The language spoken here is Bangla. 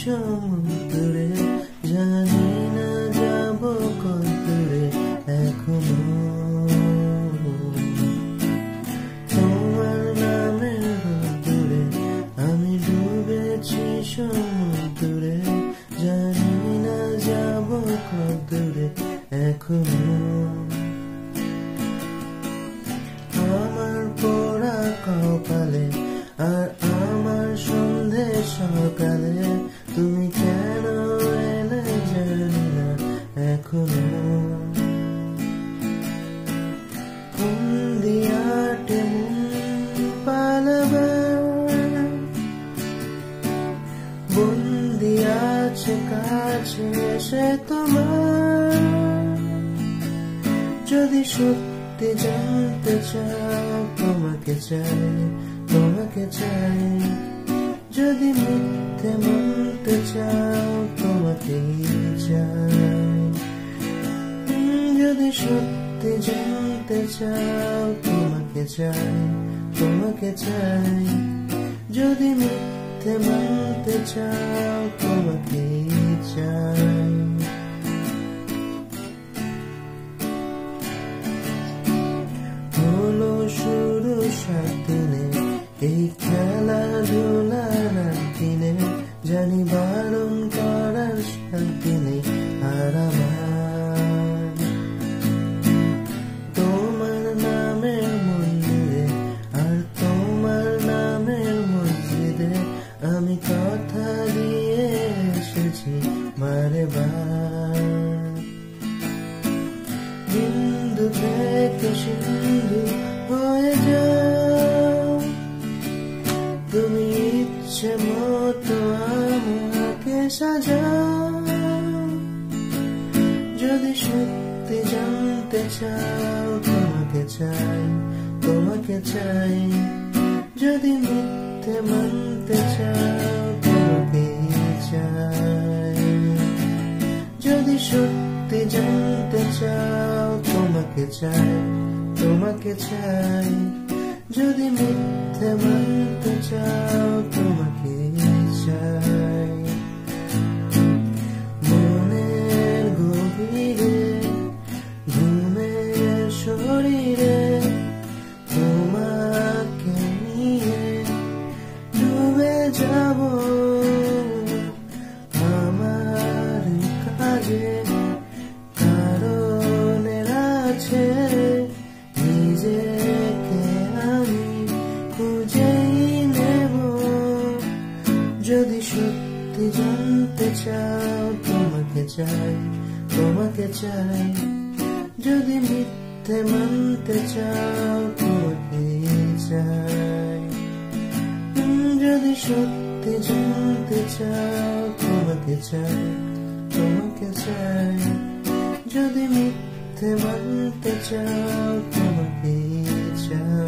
সমুদ্রে, জানি না যাব কত দূরে এখনো। তোমার নামের রোদ্দুরে আমি ডুবেছি সমুদ্রে, জানি না যাব কত দূরে এখনো। আমার পোড়া কপালে আর আমার সন্ধে সকালে তুমি কেন এলে জানি না এখনো। কোন দিয়াটে পালাবার বন্দি আছে কাছে এসে তোমার। যদি সত্যি জানতে চাও তোমাকে চাই, তোমাকে চাই। যদি মিথ্যে মানতে চাও তোমাকেই চাই। যদি সত্যি জানতে চাও তোমাকে চাই, তোমাকে চাই। যদি মিথ্যে মানতে চাও তোমাকেই চাই। হলো শুরু 7 দিনে এই খেলাধুলার দিনে, জানি বারণ করার 7 দিনে আর আমার। তোমার নামের মন্দিরে আর তোমার নামের মসজিদে আমি কথা দিয়ে এসেছি বারে বার। বিন্দু থেকে সিন্ধু হয়ে যাও তুমি, ইচ্ছে মতো আমাকে সাজাও। যদি সত্যি জানতে চাও তোমাকে চাই, তোমাকে চাই। যদি মিথ্যে মানতে চাও তোমাকেই চাই। যদি সত্যি জানতে চাও তোমাকে চাই, তোমাকে চাই। যদি মিথ্যে মানতে চাও তোমাকেই চাই। মনের গভীরে ঘুমের শরীরে তোমাকে নিয়ে ডুবে যাব আমার কাজে। কারণের আছে নিজেকে আমি খুঁজেই নেব। যদি সত্যি জানতে চাও তোমাকে চাই, তোমাকে চাই। যদি মিথ্যে মানতে চাও তোমাকেই চাই। যদি সত্যি জানতে চাও তোমাকে চাই, তোমাকে চাই। যদি মিথ্যে মানতে চাও তোমাকেই চাই।